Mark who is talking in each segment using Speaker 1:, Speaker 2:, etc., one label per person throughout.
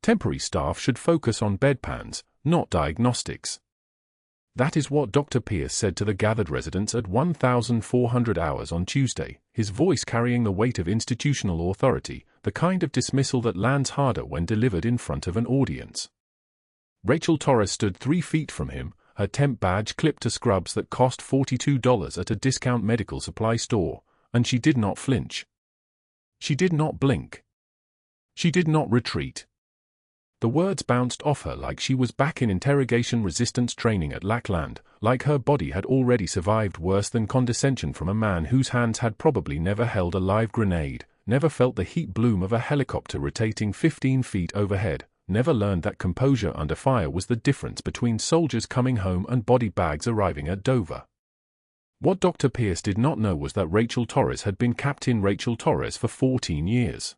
Speaker 1: Temporary staff should focus on bedpans, not diagnostics. That is what Dr. Pierce said to the gathered residents at 1,400 hours on Tuesday, his voice carrying the weight of institutional authority, the kind of dismissal that lands harder when delivered in front of an audience. Rachel Torres stood 3 feet from him, her temp badge clipped to scrubs that cost $42 at a discount medical supply store, and she did not flinch. She did not blink. She did not retreat. The words bounced off her like she was back in interrogation resistance training at Lackland, like her body had already survived worse than condescension from a man whose hands had probably never held a live grenade, never felt the heat bloom of a helicopter rotating 15 feet overhead, never learned that composure under fire was the difference between soldiers coming home and body bags arriving at Dover. What Dr. Pierce did not know was that Rachel Torres had been Captain Rachel Torres for 14 years.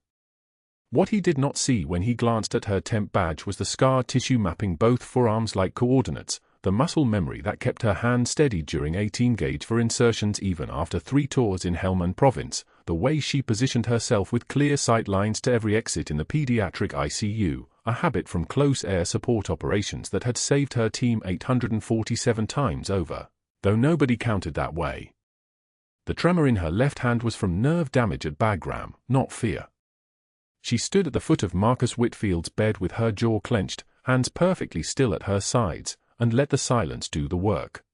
Speaker 1: What he did not see when he glanced at her temp badge was the scar tissue mapping both forearms like coordinates, the muscle memory that kept her hand steady during 18-gauge for insertions even after 3 tours in Helmand Province, the way she positioned herself with clear sight lines to every exit in the pediatric ICU, a habit from close air support operations that had saved her team 847 times over, though nobody counted that way. The tremor in her left hand was from nerve damage at Bagram, not fear. She stood at the foot of Marcus Whitfield's bed with her jaw clenched, hands perfectly still at her sides, and let the silence do the work.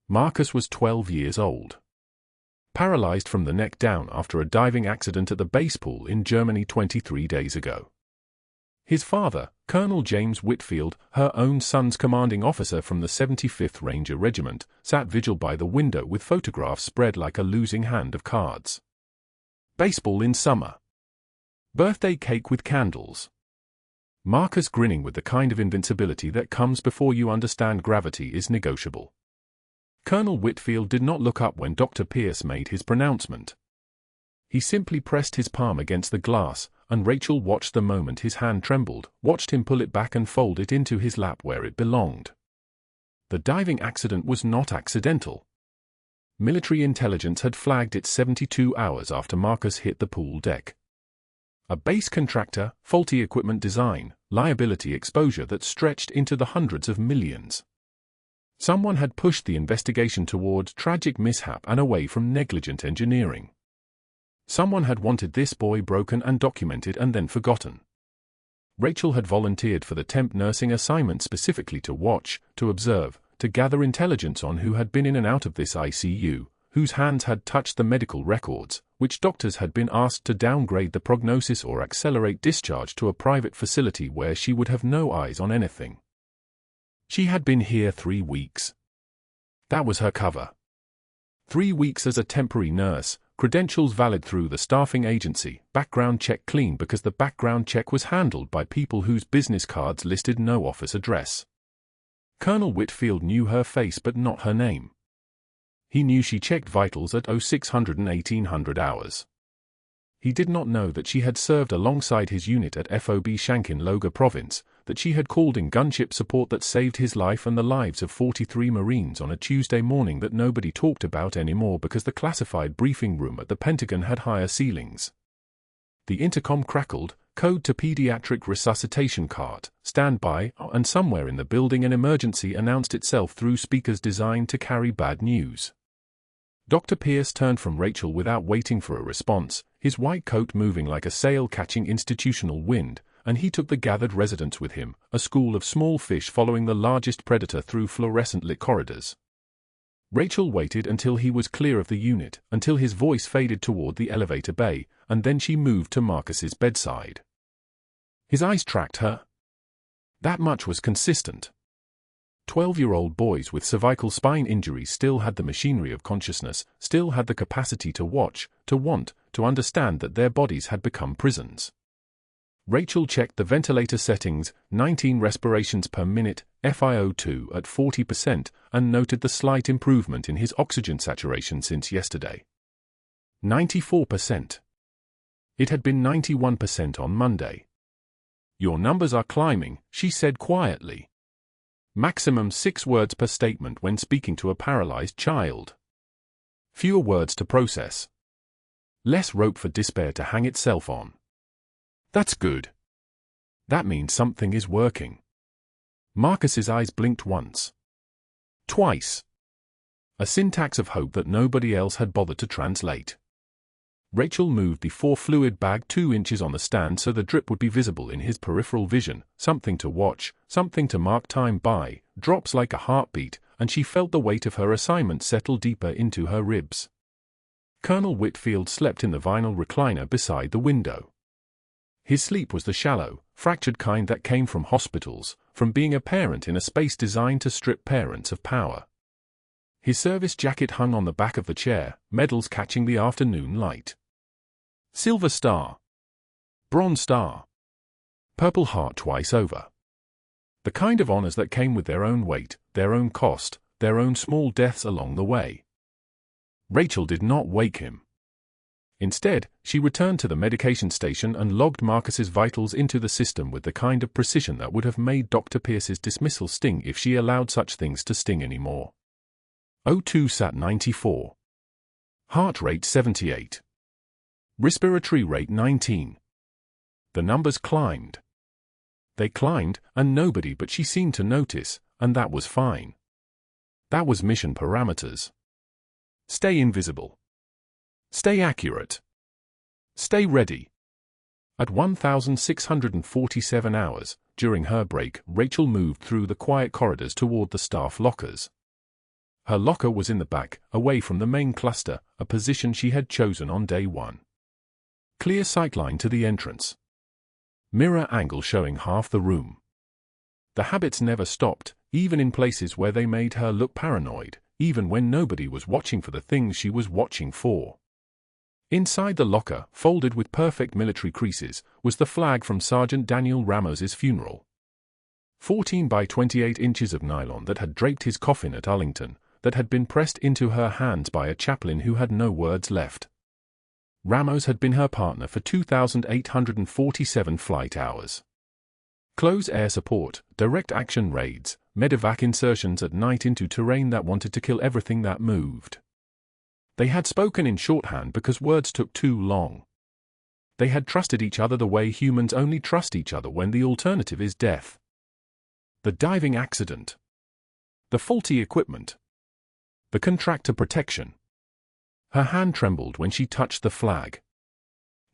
Speaker 1: Marcus was 12 years old. Paralyzed from the neck down after a diving accident at the base pool in Germany 23 days ago. His father, Colonel James Whitfield, her own son's commanding officer from the 75th Ranger Regiment, sat vigil by the window with photographs spread like a losing hand of cards. Baseball in summer. Birthday cake with candles. Marcus grinning with the kind of invincibility that comes before you understand gravity is negotiable. Colonel Whitfield did not look up when Dr. Pierce made his pronouncement. He simply pressed his palm against the glass, and Rachel watched the moment his hand trembled, watched him pull it back and fold it into his lap where it belonged. The diving accident was not accidental. Military intelligence had flagged it 72 hours after Marcus hit the pool deck. A base contractor, faulty equipment design, liability exposure that stretched into the hundreds of millions. Someone had pushed the investigation toward tragic mishap and away from negligent engineering. Someone had wanted this boy broken and documented and then forgotten. Rachel had volunteered for the temp nursing assignment specifically to watch, to observe, to gather intelligence on who had been in and out of this ICU, whose hands had touched the medical records, which doctors had been asked to downgrade the prognosis or accelerate discharge to a private facility where she would have no eyes on anything. She had been here 3 weeks. That was her cover. 3 weeks as a temporary nurse, credentials valid through the staffing agency, background check clean because the background check was handled by people whose business cards listed no office address. Colonel Whitfield knew her face but not her name. He knew she checked vitals at 0600 and 1800 hours. He did not know that she had served alongside his unit at FOB Shankin Loga Province, that she had called in gunship support that saved his life and the lives of 43 Marines on a Tuesday morning that nobody talked about anymore because the classified briefing room at the Pentagon had higher ceilings. The intercom crackled, code to pediatric resuscitation cart, stand by, and somewhere in the building an emergency announced itself through speakers designed to carry bad news. Dr. Pierce turned from Rachel without waiting for a response, his white coat moving like a sail catching institutional wind, and he took the gathered residents with him, a school of small fish following the largest predator through fluorescent-lit corridors. Rachel waited until he was clear of the unit, until his voice faded toward the elevator bay, and then she moved to Marcus's bedside. His eyes tracked her. That much was consistent. 12-year-old boys with cervical spine injuries still had the machinery of consciousness, still had the capacity to watch, to want, to understand that their bodies had become prisons. Rachel checked the ventilator settings, 19 respirations per minute, FiO2 at 40%, and noted the slight improvement in his oxygen saturation since yesterday. 94%. It had been 91% on Monday. "Your numbers are climbing," she said quietly. Maximum 6 words per statement when speaking to a paralyzed child. Fewer words to process. Less rope for despair to hang itself on. "That's good." That means something is working. Marcus's eyes blinked once. Twice. A syntax of hope that nobody else had bothered to translate. Rachel moved the 4-fluid bag 2 inches on the stand so the drip would be visible in his peripheral vision, something to watch, something to mark time by, drops like a heartbeat, and she felt the weight of her assignment settle deeper into her ribs. Colonel Whitfield slept in the vinyl recliner beside the window. His sleep was the shallow, fractured kind that came from hospitals, from being a parent in a space designed to strip parents of power. His service jacket hung on the back of the chair, medals catching the afternoon light. Silver Star. Bronze Star. Purple Heart twice over. The kind of honors that came with their own weight, their own cost, their own small deaths along the way. Rachel did not wake him. Instead, she returned to the medication station and logged Marcus's vitals into the system with the kind of precision that would have made Dr. Pierce's dismissal sting if she allowed such things to sting anymore. O2 sat 94. Heart rate 78. Respiratory rate 19. The numbers climbed. They climbed, and nobody but she seemed to notice, and that was fine. That was mission parameters. Stay invisible. Stay accurate. Stay ready. At 1,647 hours, during her break, Rachel moved through the quiet corridors toward the staff lockers. Her locker was in the back, away from the main cluster, a position she had chosen on day 1. Clear sightline to the entrance. Mirror angle showing half the room. The habits never stopped, even in places where they made her look paranoid, even when nobody was watching for the things she was watching for. Inside the locker, folded with perfect military creases, was the flag from Sergeant Daniel Ramos's funeral. 14 by 28 inches of nylon that had draped his coffin at Arlington, that had been pressed into her hands by a chaplain who had no words left. Ramos had been her partner for 2,847 flight hours. Close air support, direct action raids, medevac insertions at night into terrain that wanted to kill everything that moved. They had spoken in shorthand because words took too long. They had trusted each other the way humans only trust each other when the alternative is death. The diving accident. The faulty equipment. The contractor protection. Her hand trembled when she touched the flag.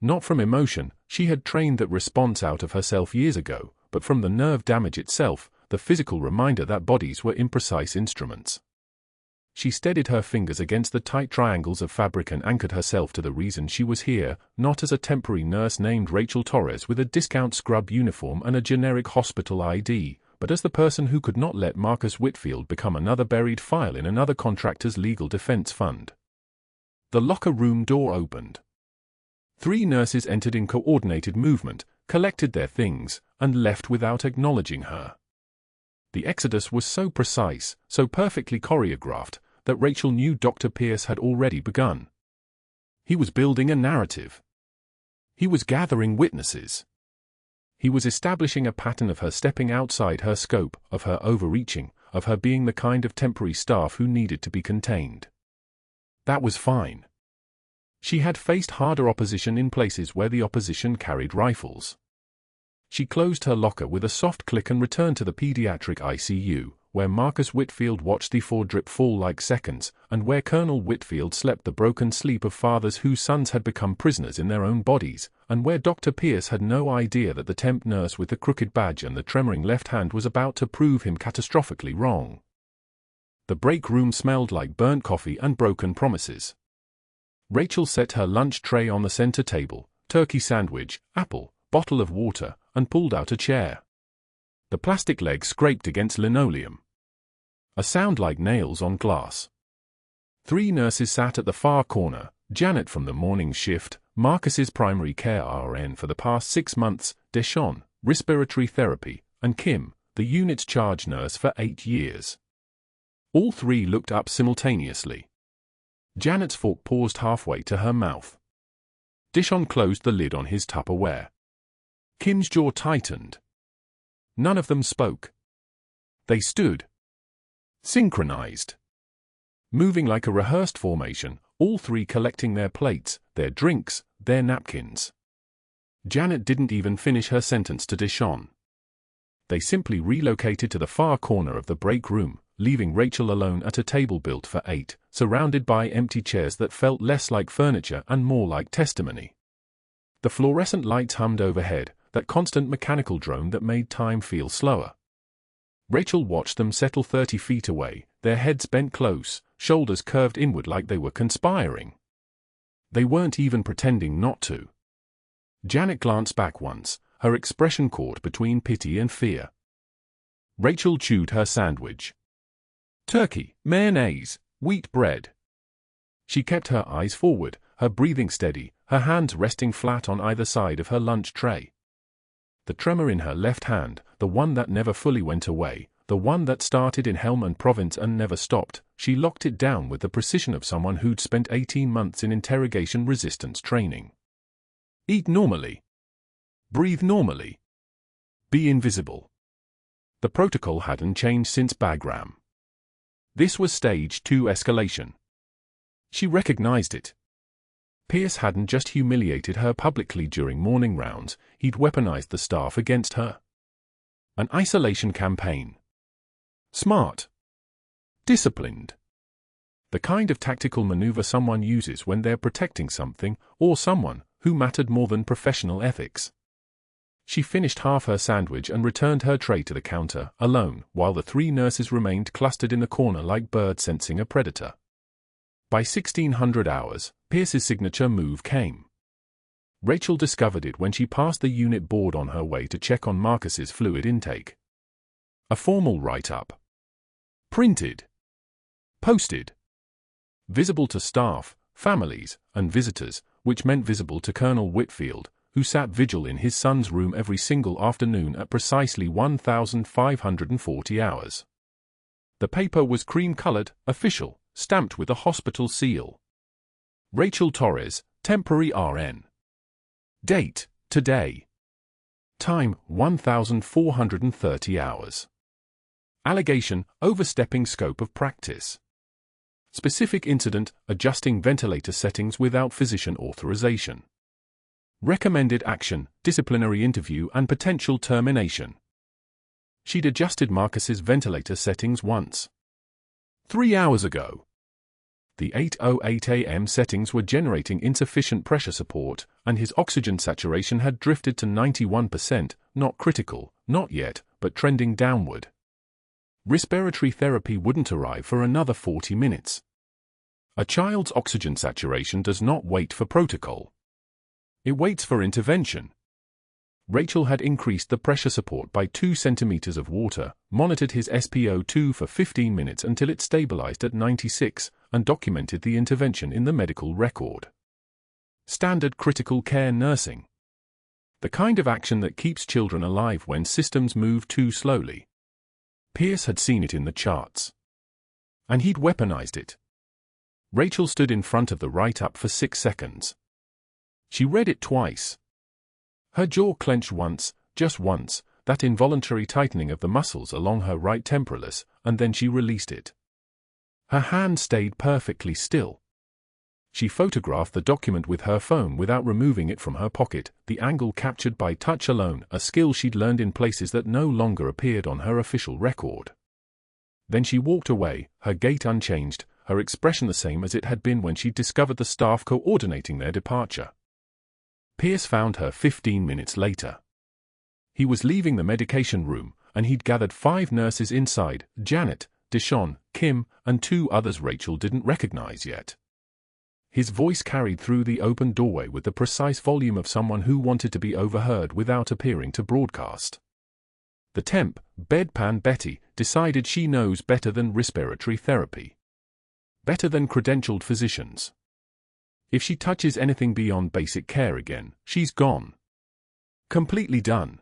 Speaker 1: Not from emotion, she had trained that response out of herself years ago, but from the nerve damage itself, the physical reminder that bodies were imprecise instruments. She steadied her fingers against the tight triangles of fabric and anchored herself to the reason she was here, not as a temporary nurse named Rachel Torres with a discount scrub uniform and a generic hospital ID, but as the person who could not let Marcus Whitfield become another buried file in another contractor's legal defense fund. The locker room door opened. 3 nurses entered in coordinated movement, collected their things, and left without acknowledging her. The exodus was so precise, so perfectly choreographed, that Rachel knew Dr. Pierce had already begun. He was building a narrative. He was gathering witnesses. He was establishing a pattern of her stepping outside her scope, of her overreaching, of her being the kind of temporary staff who needed to be contained. That was fine. She had faced harder opposition in places where the opposition carried rifles. She closed her locker with a soft click and returned to the pediatric ICU, where Marcus Whitfield watched the 4 drip fall like seconds, and where Colonel Whitfield slept the broken sleep of fathers whose sons had become prisoners in their own bodies, and where Dr. Pierce had no idea that the temp nurse with the crooked badge and the tremoring left hand was about to prove him catastrophically wrong. The break room smelled like burnt coffee and broken promises. Rachel set her lunch tray on the center table, turkey sandwich, apple, bottle of water, and pulled out a chair. The plastic leg scraped against linoleum. A sound like nails on glass. 3 nurses sat at the far corner, Janet from the morning shift, Marcus's primary care RN for the past 6 months, Deshawn, respiratory therapy, and Kim, the unit's charge nurse for 8 years. All 3 looked up simultaneously. Janet's fork paused halfway to her mouth. Deshawn closed the lid on his Tupperware. Kim's jaw tightened. None of them spoke. They stood. Synchronized. Moving like a rehearsed formation, all 3 collecting their plates, their drinks, their napkins. Janet didn't even finish her sentence to Deshawn. They simply relocated to the far corner of the break room, leaving Rachel alone at a table built for 8, surrounded by empty chairs that felt less like furniture and more like testimony. The fluorescent lights hummed overhead, that constant mechanical drone that made time feel slower. Rachel watched them settle 30 feet away, their heads bent close, shoulders curved inward like they were conspiring. They weren't even pretending not to. Janet glanced back once, her expression caught between pity and fear. Rachel chewed her sandwich. Turkey, mayonnaise, wheat bread. She kept her eyes forward, her breathing steady, her hands resting flat on either side of her lunch tray. The tremor in her left hand, the one that never fully went away, the one that started in Helmand Province and never stopped, she locked it down with the precision of someone who'd spent 18 months in interrogation resistance training. Eat normally. Breathe normally. Be invisible. The protocol hadn't changed since Bagram. This was Stage 2 escalation. She recognized it. Pierce hadn't just humiliated her publicly during morning rounds, he'd weaponized the staff against her. An isolation campaign. Smart. Disciplined. The kind of tactical maneuver someone uses when they're protecting something, or someone, who mattered more than professional ethics. She finished half her sandwich and returned her tray to the counter, alone, while the 3 nurses remained clustered in the corner like birds sensing a predator. By 1600 hours, Pierce's signature move came. Rachel discovered it when she passed the unit board on her way to check on Marcus's fluid intake. A formal write-up. Printed. Posted. Visible to staff, families, and visitors, which meant visible to Colonel Whitfield, who sat vigil in his son's room every single afternoon at precisely 1,540 hours. The paper was cream-colored, official, stamped with a hospital seal. Rachel Torres, temporary RN. Date, today. Time, 1,430 hours. Allegation, overstepping scope of practice. Specific incident, adjusting ventilator settings without physician authorization. Recommended action, disciplinary interview and potential termination. She'd adjusted Marcus's ventilator settings once. 3 hours ago. The 8:08 a.m. settings were generating insufficient pressure support, and his oxygen saturation had drifted to 91%, not critical, not yet, but trending downward. Respiratory therapy wouldn't arrive for another 40 minutes. A child's oxygen saturation does not wait for protocol. It waits for intervention. Rachel had increased the pressure support by 2 centimeters of water, monitored his SpO2 for 15 minutes until it stabilized at 96, and documented the intervention in the medical record. Standard critical care nursing. The kind of action that keeps children alive when systems move too slowly. Pierce had seen it in the charts. And he'd weaponized it. Rachel stood in front of the write-up for 6 seconds. She read it twice. Her jaw clenched once, just once, that involuntary tightening of the muscles along her right temporalis, and then she released it. Her hand stayed perfectly still. She photographed the document with her phone without removing it from her pocket, the angle captured by touch alone, a skill she'd learned in places that no longer appeared on her official record. Then she walked away, her gait unchanged, her expression the same as it had been when she'd discovered the staff coordinating their departure. Pierce found her 15 minutes later. He was leaving the medication room, and he'd gathered 5 nurses inside, Janet, Deshawn, Kim, and 2 others Rachel didn't recognize yet. His voice carried through the open doorway with the precise volume of someone who wanted to be overheard without appearing to broadcast. The temp, Bedpan Betty, decided she knows better than respiratory therapy. Better than credentialed physicians. If she touches anything beyond basic care again, she's gone. Completely done.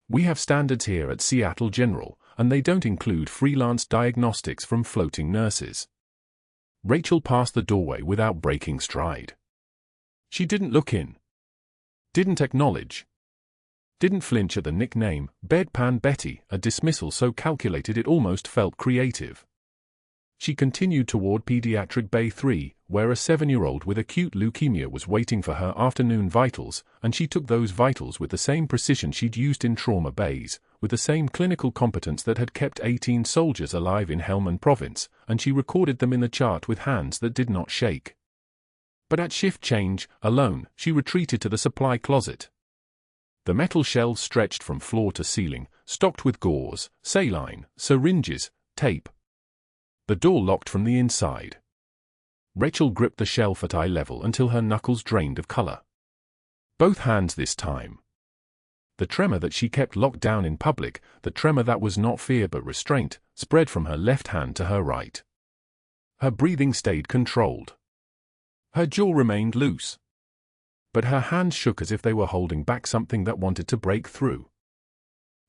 Speaker 1: We have standards here at Seattle General, and they don't include freelance diagnostics from floating nurses. Rachel passed the doorway without breaking stride. She didn't look in. Didn't acknowledge. Didn't flinch at the nickname, Bedpan Betty, a dismissal so calculated it almost felt creative. She continued toward Pediatric Bay 3, where a 7-year-old with acute leukemia was waiting for her afternoon vitals, and she took those vitals with the same precision she'd used in trauma bays, with the same clinical competence that had kept 18 soldiers alive in Helmand Province, and she recorded them in the chart with hands that did not shake. But at shift change, alone, she retreated to the supply closet. The metal shelves stretched from floor to ceiling, stocked with gauze, saline, syringes, tape. The door locked from the inside. Rachel gripped the shelf at eye level until her knuckles drained of color. Both hands this time. The tremor that she kept locked down in public, the tremor that was not fear but restraint, spread from her left hand to her right. Her breathing stayed controlled. Her jaw remained loose. But her hands shook as if they were holding back something that wanted to break through.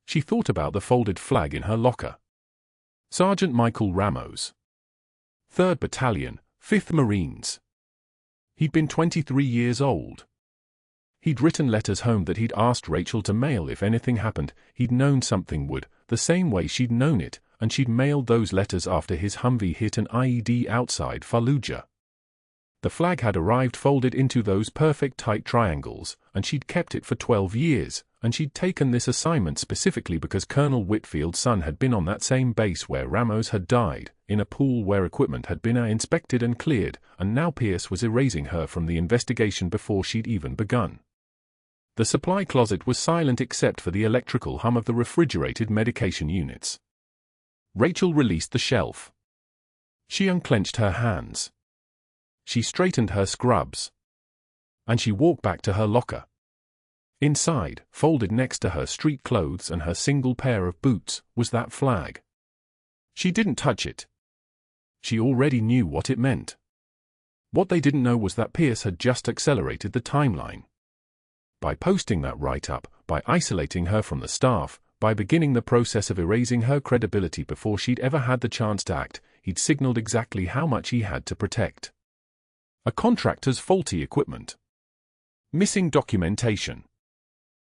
Speaker 1: She thought about the folded flag in her locker. Sergeant Michael Ramos. 3rd Battalion, 5th Marines. He'd been 23 years old. He'd written letters home that he'd asked Rachel to mail if anything happened. He'd known something would, the same way she'd known it, and she'd mailed those letters after his Humvee hit an IED outside Fallujah. The flag had arrived folded into those perfect tight triangles, and she'd kept it for 12 years, and she'd taken this assignment specifically because Colonel Whitfield's son had been on that same base where Ramos had died, in a pool where equipment had been inspected and cleared, and now Pierce was erasing her from the investigation before she'd even begun. The supply closet was silent except for the electrical hum of the refrigerated medication units. Rachel released the shelf. She unclenched her hands. She straightened her scrubs. And she walked back to her locker. Inside, folded next to her street clothes and her single pair of boots, was that flag. She didn't touch it. She already knew what it meant. What they didn't know was that Pierce had just accelerated the timeline. By posting that write-up, by isolating her from the staff, by beginning the process of erasing her credibility before she'd ever had the chance to act, he'd signaled exactly how much he had to protect. A contractor's faulty equipment. Missing documentation.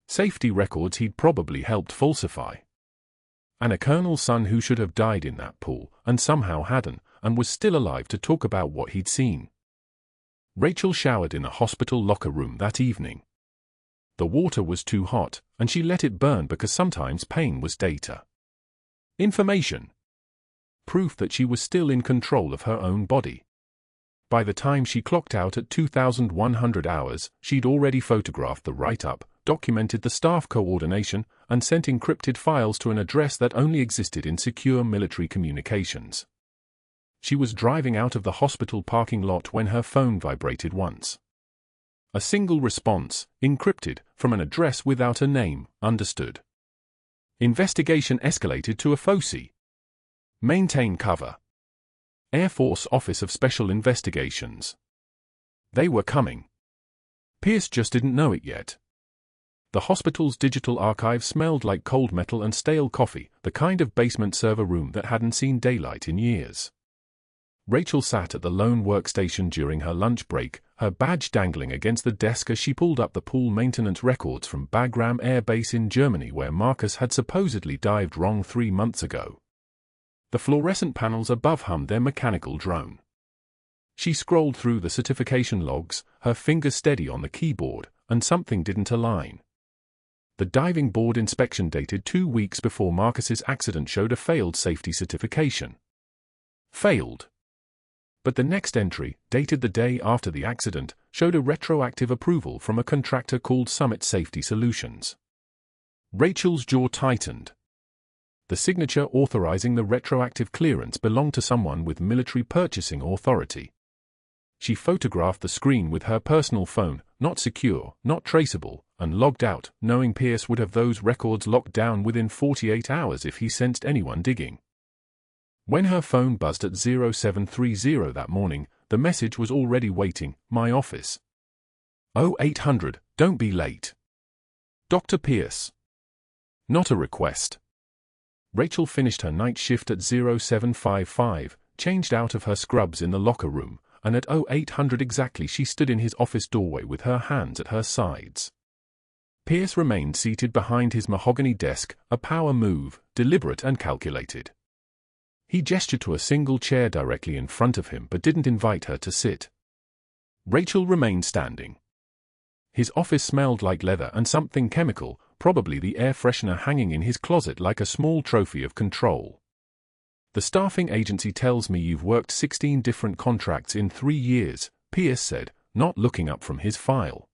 Speaker 1: Safety records he'd probably helped falsify. And a colonel's son who should have died in that pool, and somehow hadn't, and was still alive to talk about what he'd seen. Rachel showered in a hospital locker room that evening. The water was too hot, and she let it burn because sometimes pain was data. Information. Proof that she was still in control of her own body. By the time she clocked out at 2,100 hours, she'd already photographed the write-up, documented the staff coordination, and sent encrypted files to an address that only existed in secure military communications. She was driving out of the hospital parking lot when her phone vibrated once. A single response, encrypted, from an address without a name, understood. Investigation escalated to a FOSI. Maintain cover. Air Force Office of Special Investigations. They were coming. Pierce just didn't know it yet. The hospital's digital archive smelled like cold metal and stale coffee, the kind of basement server room that hadn't seen daylight in years. Rachel sat at the lone workstation during her lunch break, her badge dangling against the desk as she pulled up the pool maintenance records from Bagram Air Base in Germany where Marcus had supposedly dived wrong 3 months ago. The fluorescent panels above hummed their mechanical drone. She scrolled through the certification logs, her fingers steady on the keyboard, and something didn't align. The diving board inspection dated 2 weeks before Marcus's accident showed a failed safety certification. Failed. But the next entry, dated the day after the accident, showed a retroactive approval from a contractor called Summit Safety Solutions. Rachel's jaw tightened. The signature authorizing the retroactive clearance belonged to someone with military purchasing authority. She photographed the screen with her personal phone, not secure, not traceable, and logged out, knowing Pierce would have those records locked down within 48 hours if he sensed anyone digging. When her phone buzzed at 0730 that morning, the message was already waiting, my office. 0800, don't be late. Dr. Pierce. Not a request. Rachel finished her night shift at 0755, changed out of her scrubs in the locker room, and at 0800 exactly she stood in his office doorway with her hands at her sides. Pierce remained seated behind his mahogany desk, a power move, deliberate and calculated. He gestured to a single chair directly in front of him but didn't invite her to sit. Rachel remained standing. His office smelled like leather and something chemical, probably the air freshener hanging in his closet like a small trophy of control. "The staffing agency tells me you've worked 16 different contracts in 3 years, Pierce said, not looking up from his file.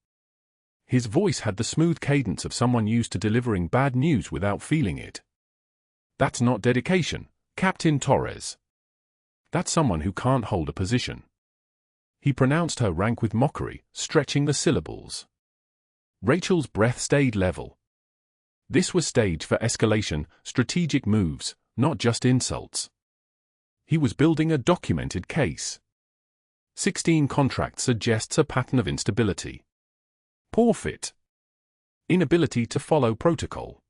Speaker 1: His voice had the smooth cadence of someone used to delivering bad news without feeling it. "That's not dedication, Captain Torres. That's someone who can't hold a position." He pronounced her rank with mockery, stretching the syllables. Rachel's breath stayed level. This was stage for escalation, strategic moves, not just insults. He was building a documented case. 16 contracts suggests a pattern of instability. Poor fit. Inability to follow protocol.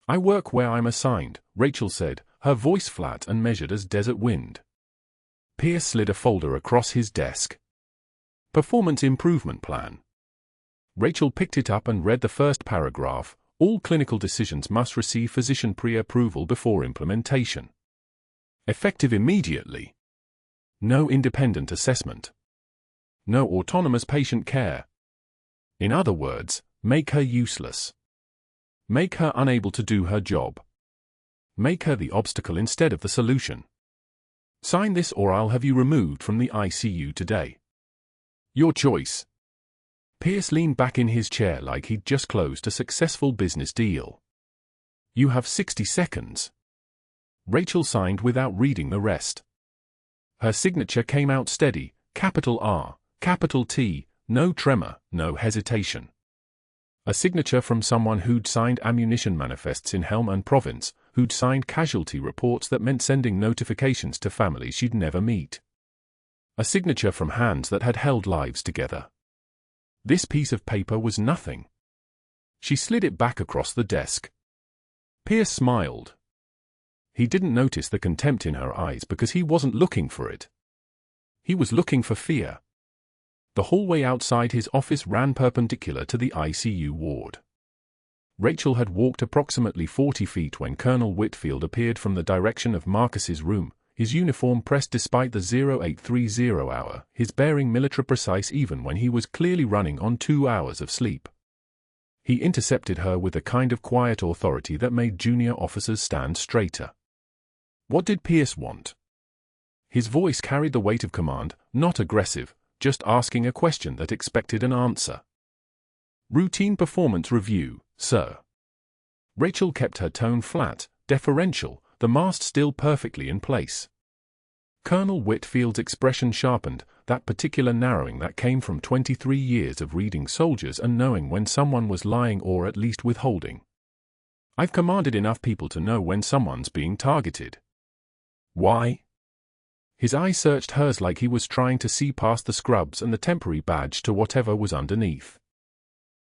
Speaker 1: "I work where I'm assigned," Rachel said, her voice flat and measured as desert wind. Pierce slid a folder across his desk. "Performance Improvement Plan." Rachel picked it up and read the first paragraph. "All clinical decisions must receive physician pre-approval before implementation. Effective immediately. No independent assessment. No autonomous patient care. In other words, make her useless. Make her unable to do her job. Make her the obstacle instead of the solution. Sign this or I'll have you removed from the ICU today. Your choice." Pierce leaned back in his chair like he'd just closed a successful business deal. "You have 60 seconds. Rachel signed without reading the rest. Her signature came out steady, capital R, capital T, no tremor, no hesitation. A signature from someone who'd signed ammunition manifests in Helm and Province, who'd signed casualty reports that meant sending notifications to families she'd never meet. A signature from hands that had held lives together. This piece of paper was nothing. She slid it back across the desk. Pierce smiled. He didn't notice the contempt in her eyes because he wasn't looking for it. He was looking for fear. The hallway outside his office ran perpendicular to the ICU ward. Rachel had walked approximately 40 feet when Colonel Whitfield appeared from the direction of Marcus's room, his uniform pressed despite the 0830 hour, his bearing military precise even when he was clearly running on 2 hours of sleep. He intercepted her with a kind of quiet authority that made junior officers stand straighter. What did Pierce want? His voice carried the weight of command, not aggressive, just asking a question that expected an answer. "Routine performance review, sir." Rachel kept her tone flat, deferential, the mask still perfectly in place. Colonel Whitfield's expression sharpened, that particular narrowing that came from 23 years of reading soldiers and knowing when someone was lying or at least withholding. "I've commanded enough people to know when someone's being targeted." "Why?" His eye searched hers like he was trying to see past the scrubs and the temporary badge to whatever was underneath.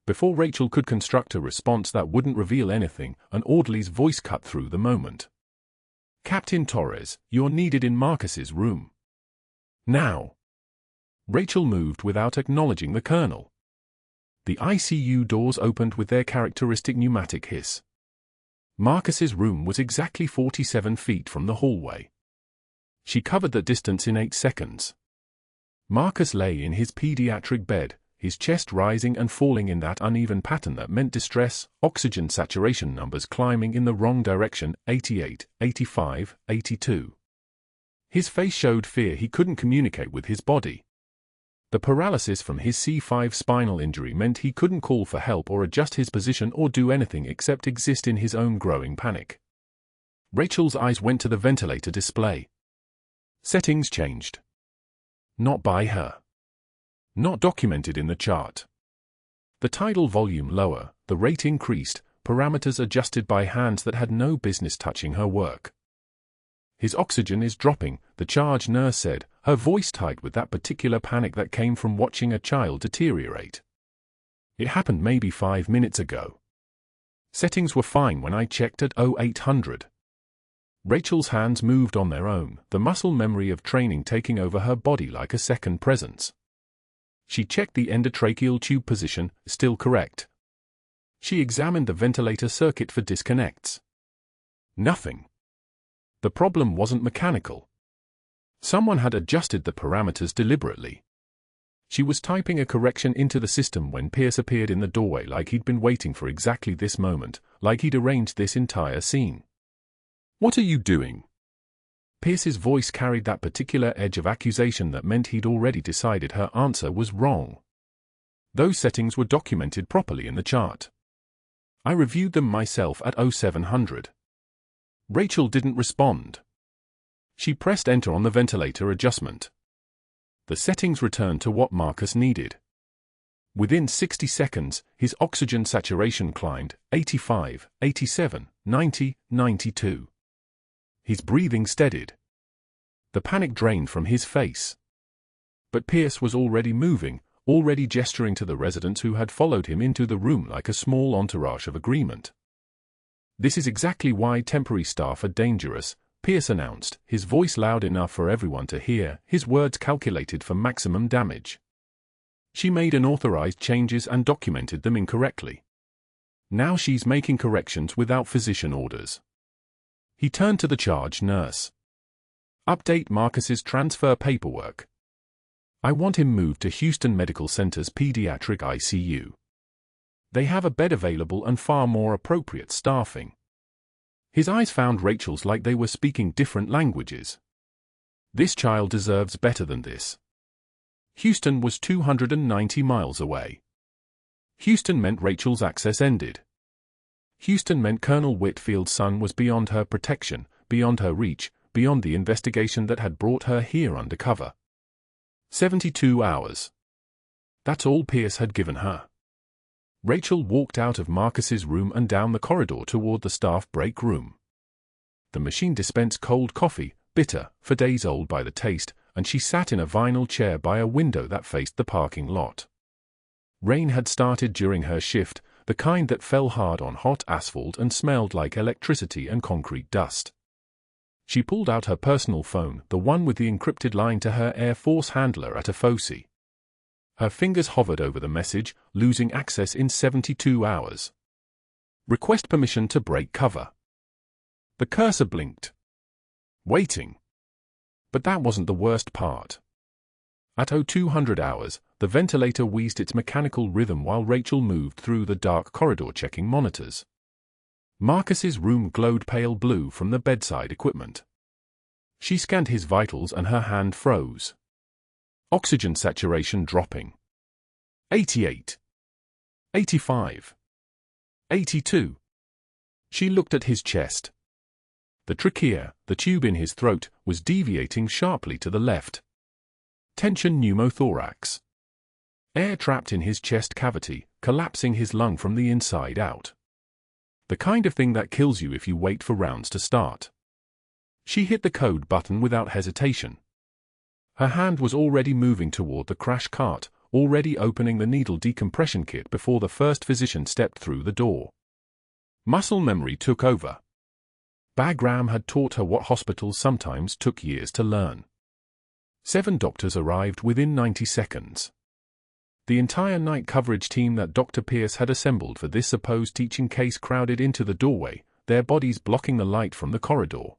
Speaker 1: Before Rachel could construct a response that wouldn't reveal anything, an orderly's voice cut through the moment. "Captain Torres, you're needed in Marcus's room. Now." Rachel moved without acknowledging the colonel. The ICU doors opened with their characteristic pneumatic hiss. Marcus's room was exactly 47 feet from the hallway. She covered the distance in 8 seconds. Marcus lay in his pediatric bed, his chest rising and falling in that uneven pattern that meant distress, oxygen saturation numbers climbing in the wrong direction, 88, 85, 82. His face showed fear he couldn't communicate with his body. The paralysis from his C5 spinal injury meant he couldn't call for help or adjust his position or do anything except exist in his own growing panic. Rachel's eyes went to the ventilator display. Settings changed. Not by her. Not documented in the chart. The tidal volume lower, the rate increased, parameters adjusted by hands that had no business touching her work. "His oxygen is dropping," the charge nurse said, her voice tight with that particular panic that came from watching a child deteriorate. "It happened maybe 5 minutes ago. Settings were fine when I checked at 0800. Rachel's hands moved on their own, the muscle memory of training taking over her body like a second presence. She checked the endotracheal tube position, still correct. She examined the ventilator circuit for disconnects. Nothing. The problem wasn't mechanical. Someone had adjusted the parameters deliberately. She was typing a correction into the system when Pierce appeared in the doorway, like he'd been waiting for exactly this moment, like he'd arranged this entire scene. "What are you doing?" Pierce's voice carried that particular edge of accusation that meant he'd already decided her answer was wrong. Those settings were documented properly in the chart. I reviewed them myself at 0700. Rachel didn't respond. She pressed enter on the ventilator adjustment. The settings returned to what Marcus needed. Within 60 seconds, his oxygen saturation climbed 85, 87, 90, 92. His breathing steadied. The panic drained from his face. But Pierce was already moving, already gesturing to the residents who had followed him into the room like a small entourage of agreement. "This is exactly why temporary staff are dangerous," Pierce announced, his voice loud enough for everyone to hear, his words calculated for maximum damage. "She made unauthorized changes and documented them incorrectly. Now she's making corrections without physician orders." He turned to the charge nurse. "Update Marcus's transfer paperwork. I want him moved to Houston Medical Center's pediatric ICU. They have a bed available and far more appropriate staffing." His eyes found Rachel's like they were speaking different languages. This child deserves better than this. Houston was 290 miles away. Houston meant Rachel's access ended. Houston meant Colonel Whitfield's son was beyond her protection, beyond her reach, beyond the investigation that had brought her here undercover. 72 hours. That's all Pierce had given her. Rachel walked out of Marcus's room and down the corridor toward the staff break room. The machine dispensed cold coffee, bitter, for days old by the taste, and she sat in a vinyl chair by a window that faced the parking lot. Rain had started during her shift, the kind that fell hard on hot asphalt and smelled like electricity and concrete dust. She pulled out her personal phone, the one with the encrypted line to her Air Force handler at a foci. Her fingers hovered over the message, losing access in 72 hours. Request permission to break cover. The cursor blinked. Waiting. But that wasn't the worst part. At 0200 hours, the ventilator wheezed its mechanical rhythm while Rachel moved through the dark corridor checking monitors. Marcus's room glowed pale blue from the bedside equipment. She scanned his vitals and her hand froze. Oxygen saturation dropping. 88. 85. 82. She looked at his chest. The trachea, the tube in his throat, was deviating sharply to the left. Tension pneumothorax. Air trapped in his chest cavity, collapsing his lung from the inside out. The kind of thing that kills you if you wait for rounds to start. She hit the code button without hesitation. Her hand was already moving toward the crash cart, already opening the needle decompression kit before the first physician stepped through the door. Muscle memory took over. Bagram had taught her what hospitals sometimes took years to learn. 7 doctors arrived within 90 seconds. The entire night coverage team that Dr. Pierce had assembled for this supposed teaching case crowded into the doorway, their bodies blocking the light from the corridor.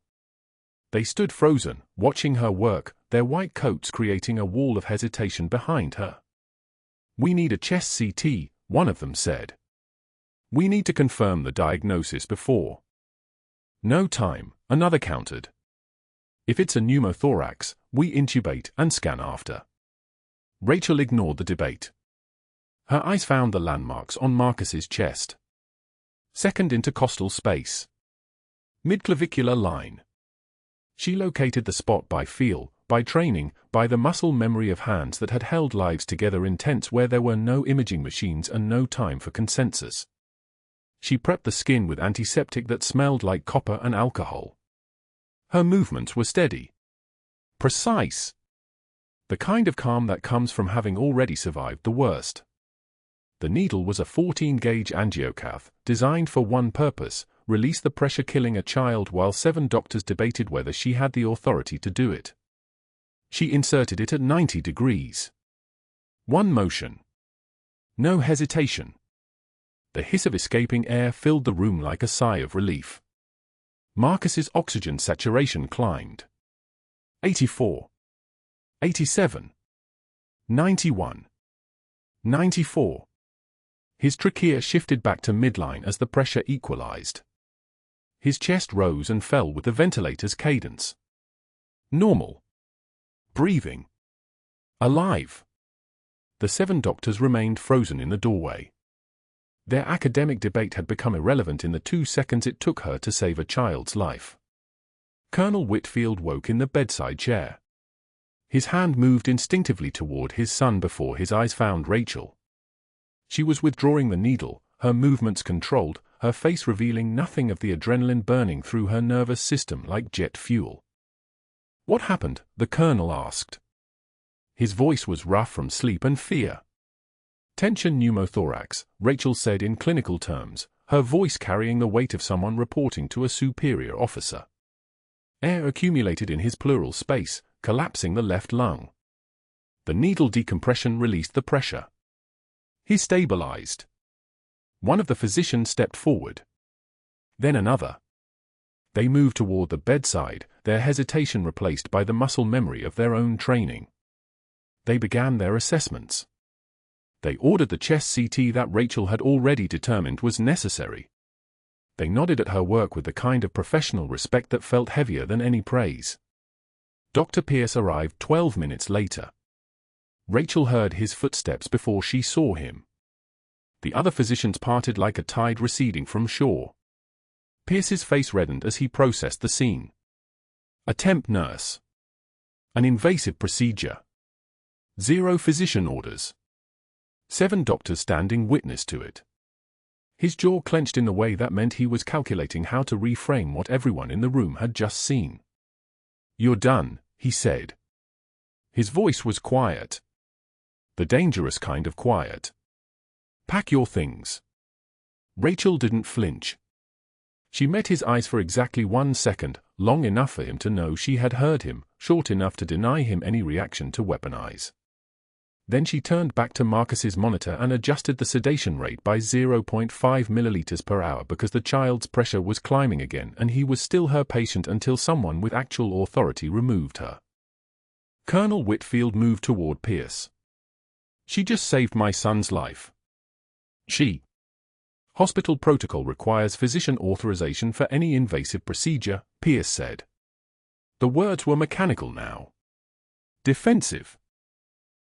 Speaker 1: They stood frozen, watching her work, their white coats creating a wall of hesitation behind her. "We need a chest CT," one of them said. "We need to confirm the diagnosis before." "No time," another countered. "If it's a pneumothorax, we intubate and scan after." Rachel ignored the debate. Her eyes found the landmarks on Marcus's chest. Second intercostal space. Midclavicular line. She located the spot by feel, by training, by the muscle memory of hands that had held lives together in tents where there were no imaging machines and no time for consensus. She prepped the skin with antiseptic that smelled like copper and alcohol. Her movements were steady. Precise. The kind of calm that comes from having already survived the worst. The needle was a 14-gauge angiocath, designed for one purpose: release the pressure killing a child while 7 doctors debated whether she had the authority to do it. She inserted it at 90 degrees. One motion. No hesitation. The hiss of escaping air filled the room like a sigh of relief. Marcus's oxygen saturation climbed. 84. 87. 91. 94. His trachea shifted back to midline as the pressure equalized. His chest rose and fell with the ventilator's cadence. Normal. Breathing. Alive. The 7 doctors remained frozen in the doorway. Their academic debate had become irrelevant in the 2 seconds it took her to save a child's life. Colonel Whitfield woke in the bedside chair. His hand moved instinctively toward his son before his eyes found Rachel. She was withdrawing the needle, her movements controlled, her face revealing nothing of the adrenaline burning through her nervous system like jet fuel. "What happened?" the colonel asked. His voice was rough from sleep and fear. "Tension pneumothorax," Rachel said in clinical terms, her voice carrying the weight of someone reporting to a superior officer. Air accumulated in his pleural space, collapsing the left lung. The needle decompression released the pressure. He stabilized. One of the physicians stepped forward. Then another. They moved toward the bedside, their hesitation replaced by the muscle memory of their own training. They began their assessments. They ordered the chest CT that Rachel had already determined was necessary. They nodded at her work with the kind of professional respect that felt heavier than any praise. Dr. Pierce arrived 12 minutes later. Rachel heard his footsteps before she saw him. The other physicians parted like a tide receding from shore. Pierce's face reddened as he processed the scene. A temp nurse. An invasive procedure. 0 physician orders. 7 doctors standing witness to it. His jaw clenched in the way that meant he was calculating how to reframe what everyone in the room had just seen. "You're done," he said. His voice was quiet. The dangerous kind of quiet. "Pack your things." Rachel didn't flinch. She met his eyes for exactly 1 second, long enough for him to know she had heard him, short enough to deny him any reaction to weaponize. Then she turned back to Marcus's monitor and adjusted the sedation rate by 0.5 milliliters per hour because the child's pressure was climbing again and he was still her patient until someone with actual authority removed her. Colonel Whitfield moved toward Pierce. "She just saved my son's life." "She." "Hospital protocol requires physician authorization for any invasive procedure," Pierce said. The words were mechanical now. Defensive.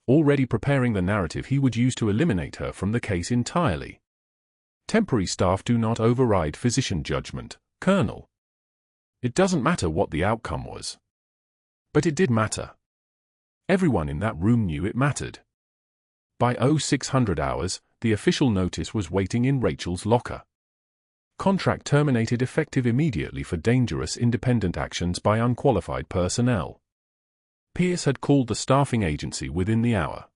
Speaker 1: Already preparing the narrative he would use to eliminate her from the case entirely. "Temporary staff do not override physician judgment, Colonel. It doesn't matter what the outcome was." But it did matter. Everyone in that room knew it mattered. By 0600 hours, the official notice was waiting in Rachel's locker. Contract terminated effective immediately for dangerous independent actions by unqualified personnel. Pierce had called the staffing agency within the hour.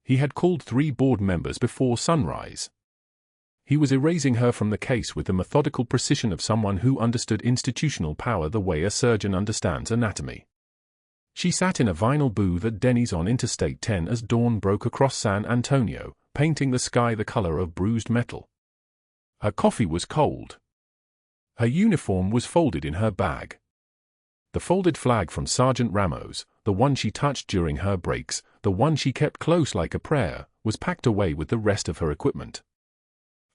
Speaker 1: He had called 3 board members before sunrise. He was erasing her from the case with the methodical precision of someone who understood institutional power the way a surgeon understands anatomy. She sat in a vinyl booth at Denny's on Interstate 10 as dawn broke across San Antonio, painting the sky the color of bruised metal. Her coffee was cold. Her uniform was folded in her bag. The folded flag from Sergeant Ramos, the one she touched during her breaks, the one she kept close like a prayer, was packed away with the rest of her equipment.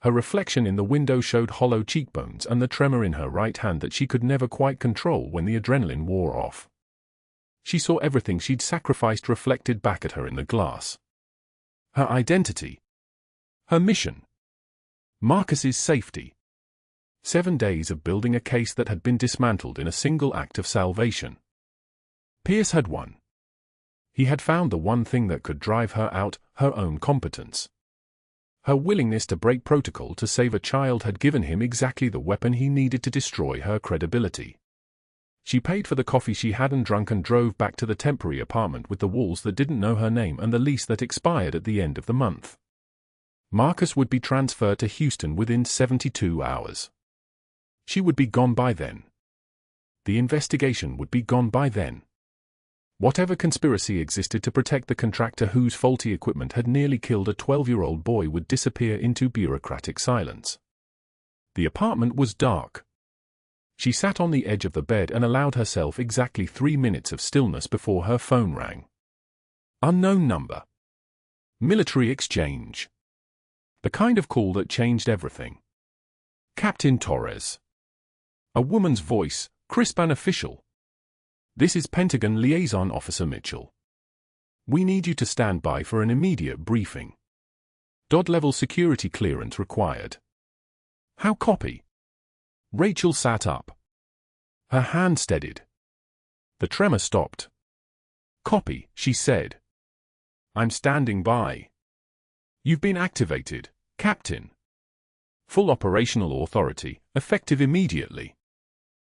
Speaker 1: Her reflection in the window showed hollow cheekbones and the tremor in her right hand that she could never quite control when the adrenaline wore off. She saw everything she'd sacrificed reflected back at her in the glass. Her identity. Her mission. Marcus's safety. 7 days of building a case that had been dismantled in a single act of salvation. Pierce had won. He had found the one thing that could drive her out, her own competence. Her willingness to break protocol to save a child had given him exactly the weapon he needed to destroy her credibility. She paid for the coffee she hadn't drunk and drove back to the temporary apartment with the walls that didn't know her name and the lease that expired at the end of the month. Marcus would be transferred to Houston within 72 hours. She would be gone by then. The investigation would be gone by then. Whatever conspiracy existed to protect the contractor whose faulty equipment had nearly killed a 12-year-old boy would disappear into bureaucratic silence. The apartment was dark. She sat on the edge of the bed and allowed herself exactly 3 minutes of stillness before her phone rang. Unknown number. Military exchange. The kind of call that changed everything. Captain Torres. A woman's voice, crisp and official. This is Pentagon Liaison Officer Mitchell. We need you to stand by for an immediate briefing. DOD-level security clearance required. How copy? Rachel sat up. Her hand steadied. The tremor stopped. Copy, she said. I'm standing by. You've been activated, Captain. Full operational authority, effective immediately.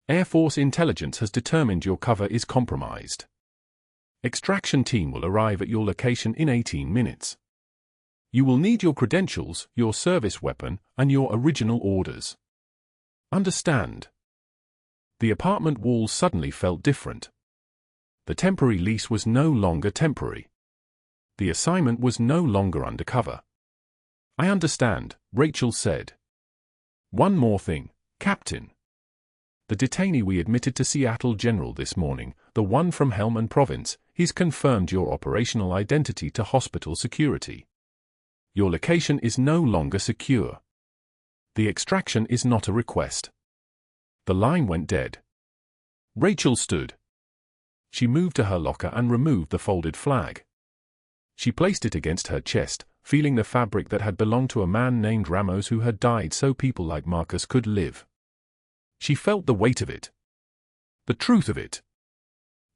Speaker 1: Air Force intelligence has determined your cover is compromised. Extraction team will arrive at your location in 18 minutes. You will need your credentials, your service weapon, and your original orders. Understand? The apartment walls suddenly felt different. The temporary lease was no longer temporary. The assignment was no longer undercover. I understand, Rachel said. One more thing, Captain. The detainee we admitted to Seattle General this morning, the one from Helmand Province, he's confirmed your operational identity to hospital security. Your location is no longer secure. The extraction is not a request. The line went dead. Rachel stood. She moved to her locker and removed the folded flag. She placed it against her chest, feeling the fabric that had belonged to a man named Ramos who had died so people like Marcus could live. She felt the weight of it. The truth of it.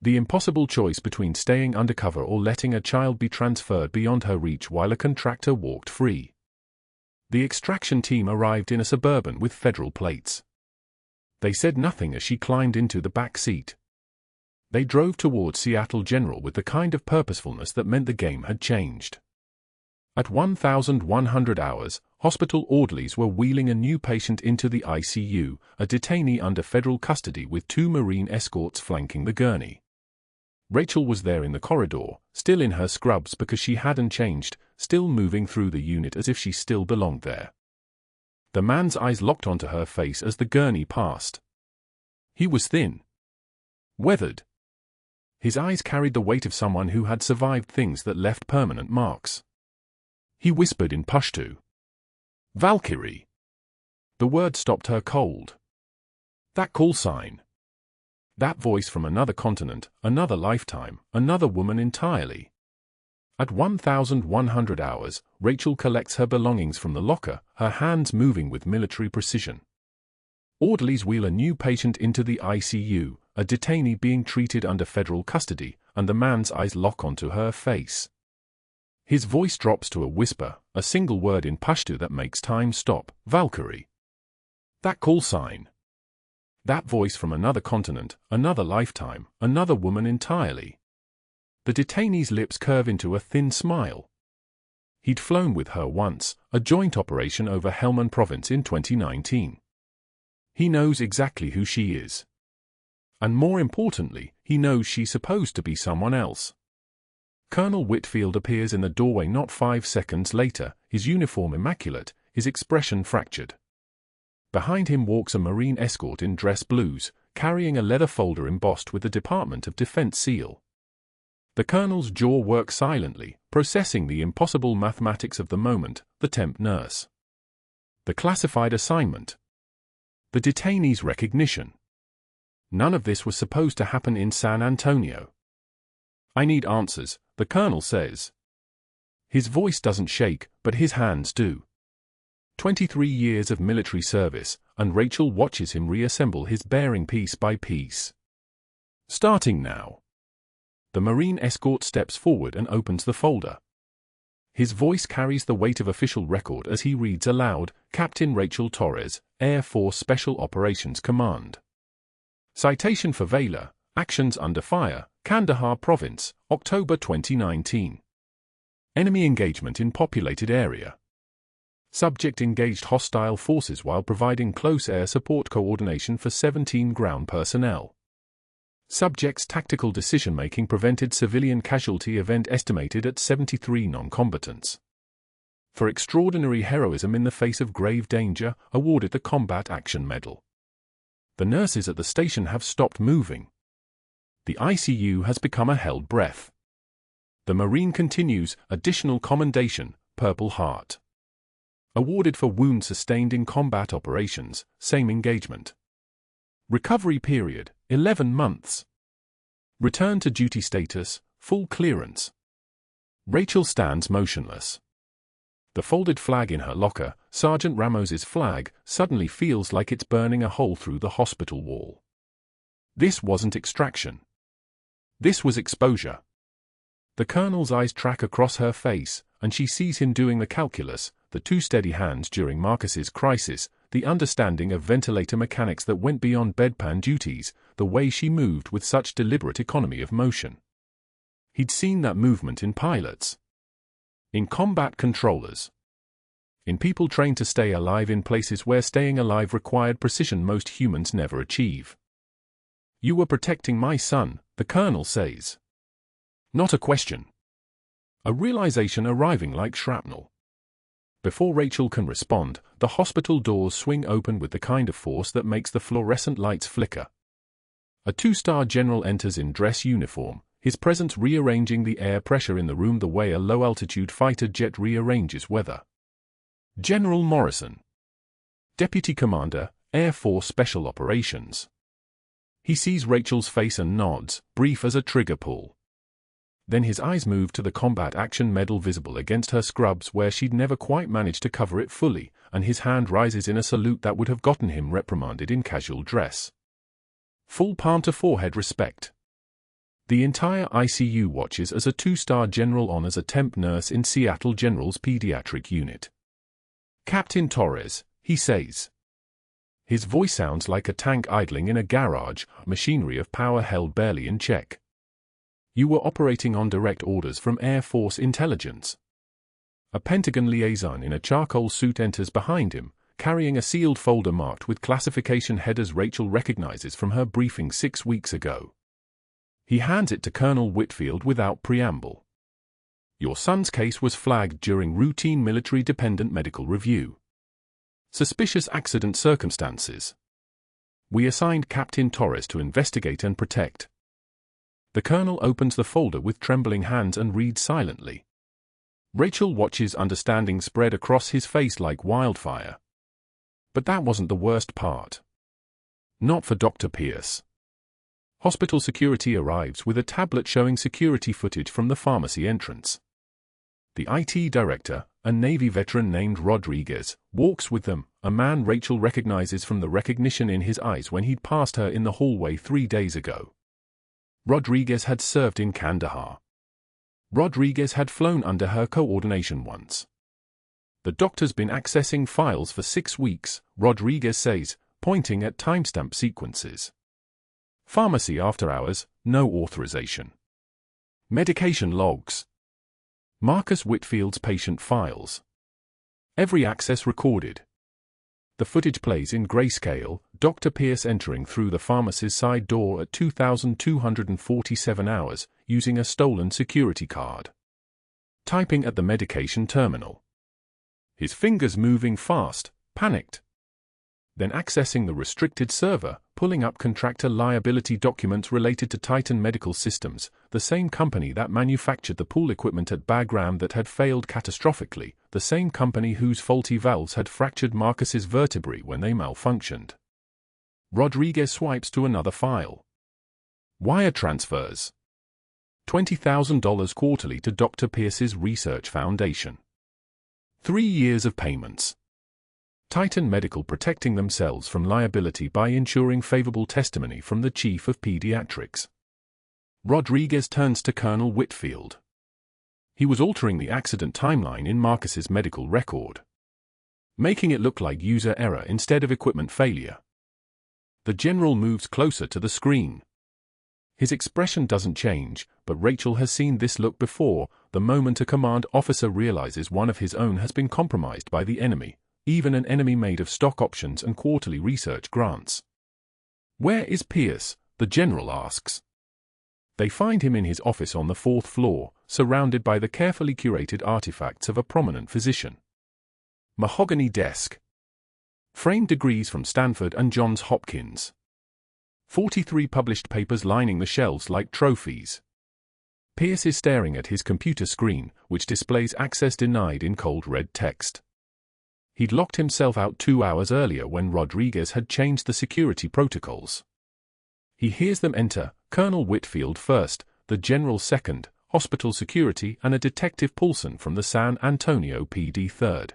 Speaker 1: The impossible choice between staying undercover or letting a child be transferred beyond her reach while a contractor walked free. The extraction team arrived in a Suburban with federal plates. They said nothing as she climbed into the back seat. They drove towards Seattle General with the kind of purposefulness that meant the game had changed. At 1,100 hours, hospital orderlies were wheeling a new patient into the ICU, a detainee under federal custody with 2 Marine escorts flanking the gurney. Rachel was there in the corridor, still in her scrubs because she hadn't changed, still moving through the unit as if she still belonged there. The man's eyes locked onto her face as the gurney passed. He was thin. Weathered. His eyes carried the weight of someone who had survived things that left permanent marks. He whispered in Pashto. Valkyrie. The word stopped her cold. That call sign. That voice from another continent, another lifetime, another woman entirely. At 1,100 hours, Rachel collects her belongings from the locker, her hands moving with military precision. Orderlies wheel a new patient into the ICU, a detainee being treated under federal custody, and the man's eyes lock onto her face. His voice drops to a whisper, a single word in Pashto that makes time stop, Valkyrie. That call sign. That voice from another continent, another lifetime, another woman entirely. The detainee's lips curve into a thin smile. He'd flown with her once, a joint operation over Helmand Province in 2019. He knows exactly who she is. And more importantly, he knows she's supposed to be someone else. Colonel Whitfield appears in the doorway not 5 seconds later, his uniform immaculate, his expression fractured. Behind him walks a Marine escort in dress blues, carrying a leather folder embossed with the Department of Defense seal. The colonel's jaw works silently, processing the impossible mathematics of the moment, the temp nurse. The classified assignment. The detainee's recognition. None of this was supposed to happen in San Antonio. I need answers, the colonel says. His voice doesn't shake, but his hands do. 23 years of military service, and Rachel watches him reassemble his bearing piece by piece. Starting now. The Marine escort steps forward and opens the folder. His voice carries the weight of official record as he reads aloud, Captain Rachel Torres, Air Force Special Operations Command. Citation for Vela, Actions Under Fire, Kandahar Province, October 2019. Enemy engagement in populated area. Subject engaged hostile forces while providing close air support coordination for 17 ground personnel. Subject's tactical decision-making prevented civilian casualty event estimated at 73 non-combatants. For extraordinary heroism in the face of grave danger, awarded the Combat Action Medal. The nurses at the station have stopped moving. The ICU has become a held breath. The Marine continues, additional commendation, Purple Heart. Awarded for wound sustained in combat operations, same engagement. Recovery period, 11 months. Return to duty status, full clearance. Rachel stands motionless. The folded flag in her locker, Sergeant Ramos's flag, suddenly feels like it's burning a hole through the hospital wall. This wasn't extraction. This was exposure. The Colonel's eyes track across her face, and she sees him doing the calculus, the two steady hands during Marcus's crisis, the understanding of ventilator mechanics that went beyond bedpan duties, the way she moved with such deliberate economy of motion. He'd seen that movement in pilots, in combat controllers, in people trained to stay alive in places where staying alive required precision most humans never achieve. You were protecting my son, the Colonel says. Not a question. A realization arriving like shrapnel. Before Rachel can respond, the hospital doors swing open with the kind of force that makes the fluorescent lights flicker. A two-star general enters in dress uniform, his presence rearranging the air pressure in the room the way a low-altitude fighter jet rearranges weather. General Morrison. Deputy Commander, Air Force Special Operations. He sees Rachel's face and nods, brief as a trigger pull. Then his eyes move to the combat action medal visible against her scrubs where she'd never quite managed to cover it fully, and his hand rises in a salute that would have gotten him reprimanded in casual dress. Full palm to forehead respect. The entire ICU watches as a two-star general honors a temp nurse in Seattle General's pediatric unit. Captain Torres, he says. His voice sounds like a tank idling in a garage, machinery of power held barely in check. You were operating on direct orders from Air Force Intelligence. A Pentagon liaison in a charcoal suit enters behind him, carrying a sealed folder marked with classification headers Rachel recognizes from her briefing 6 weeks ago. He hands it to Colonel Whitfield without preamble. Your son's case was flagged during routine military-dependent medical review. Suspicious accident circumstances. We assigned Captain Torres to investigate and protect. The Colonel opens the folder with trembling hands and reads silently. Rachel watches understanding spread across his face like wildfire. But that wasn't the worst part. Not for Dr. Pierce. Hospital security arrives with a tablet showing security footage from the pharmacy entrance. The IT director, a Navy veteran named Rodriguez, walks with them, a man Rachel recognizes from the recognition in his eyes when he'd passed her in the hallway 3 days ago. Rodriguez had served in Kandahar. Rodriguez had flown under her coordination once. The doctor's been accessing files for 6 weeks, Rodriguez says, pointing at timestamp sequences. Pharmacy after hours, no authorization. Medication logs. Marcus Whitfield's patient files. Every access recorded. The footage plays in grayscale, Dr. Pierce entering through the pharmacy's side door at 2,247 hours, using a stolen security card. Typing at the medication terminal. His fingers moving fast, panicked. Then accessing the restricted server, pulling up contractor liability documents related to Titan Medical Systems, the same company that manufactured the pool equipment at Bagram that had failed catastrophically, the same company whose faulty valves had fractured Marcus's vertebrae when they malfunctioned. Rodriguez swipes to another file. Wire transfers. $20,000 quarterly to Dr. Pierce's Research Foundation. 3 years of payments. Titan Medical protecting themselves from liability by ensuring favorable testimony from the Chief of Pediatrics. Rodriguez turns to Colonel Whitfield. He was altering the accident timeline in Marcus's medical record, making it look like user error instead of equipment failure. The general moves closer to the screen. His expression doesn't change, but Rachel has seen this look before, the moment a command officer realizes one of his own has been compromised by the enemy. Even an enemy made of stock options and quarterly research grants. Where is Pierce? The general asks. They find him in his office on the 4th floor, surrounded by the carefully curated artifacts of a prominent physician. Mahogany desk. Framed degrees from Stanford and Johns Hopkins. 43 published papers lining the shelves like trophies. Pierce is staring at his computer screen, which displays access denied in cold red text. He'd locked himself out 2 hours earlier when Rodriguez had changed the security protocols. He hears them enter: Colonel Whitfield first, the General second, hospital security, and a Detective Paulson from the San Antonio PD third.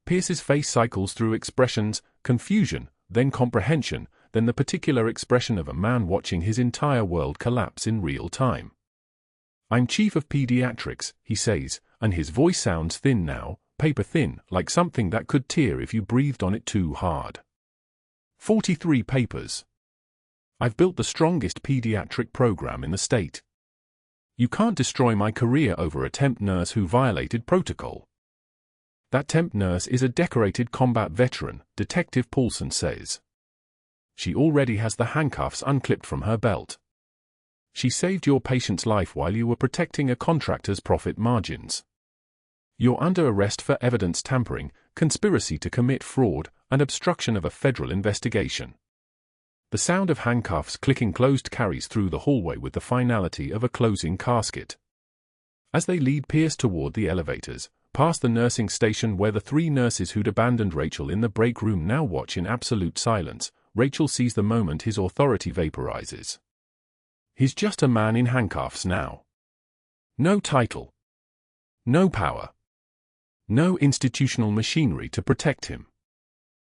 Speaker 1: Pierce's face cycles through expressions: confusion, then comprehension, then the particular expression of a man watching his entire world collapse in real time. "I'm chief of pediatrics," he says, and his voice sounds thin now, paper thin, like something that could tear if you breathed on it too hard. 43 papers. I've built the strongest pediatric program in the state. You can't destroy my career over a temp nurse who violated protocol. That temp nurse is a decorated combat veteran, Detective Paulson says. She already has the handcuffs unclipped from her belt. She saved your patient's life while you were protecting a contractor's profit margins. You're under arrest for evidence tampering, conspiracy to commit fraud, and obstruction of a federal investigation. The sound of handcuffs clicking closed carries through the hallway with the finality of a closing casket. As they lead Pierce toward the elevators, past the nursing station where the 3 nurses who'd abandoned Rachel in the break room now watch in absolute silence, Rachel sees the moment his authority vaporizes. He's just a man in handcuffs now. No title. No power. No institutional machinery to protect him.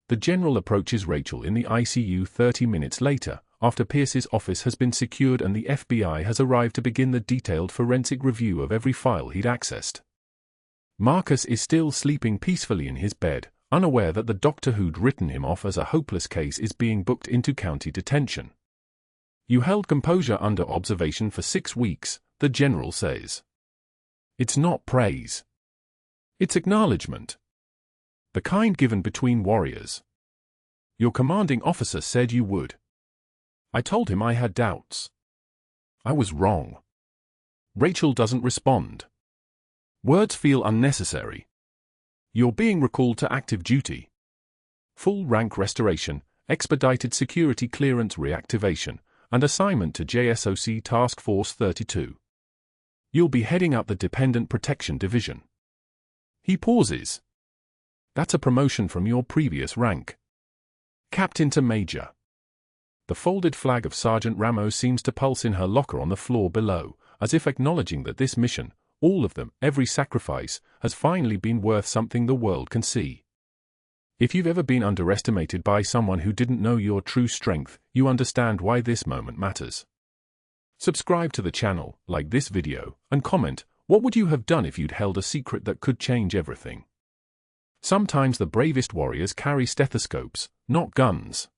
Speaker 1: The General approaches Rachel in the ICU 30 minutes later, after Pierce's office has been secured and the FBI has arrived to begin the detailed forensic review of every file he'd accessed. Marcus is still sleeping peacefully in his bed, unaware that the doctor who'd written him off as a hopeless case is being booked into county detention. "You held composure under observation for 6 weeks, the General says. It's not praise. It's acknowledgement. The kind given between warriors. Your commanding officer said you would. I told him I had doubts. I was wrong." Rachel doesn't respond. Words feel unnecessary. "You're being recalled to active duty. Full rank restoration, expedited security clearance reactivation, and assignment to JSOC Task Force 32. You'll be heading up the Dependent Protection Division." He pauses. "That's a promotion from your previous rank. Captain to Major." The folded flag of Sergeant Ramos seems to pulse in her locker on the floor below, as if acknowledging that this mission, all of them, every sacrifice, has finally been worth something the world can see. If you've ever been underestimated by someone who didn't know your true strength, you understand why this moment matters. Subscribe to the channel, like this video, and comment, what would you have done if you'd held a secret that could change everything? Sometimes the bravest warriors carry stethoscopes, not guns.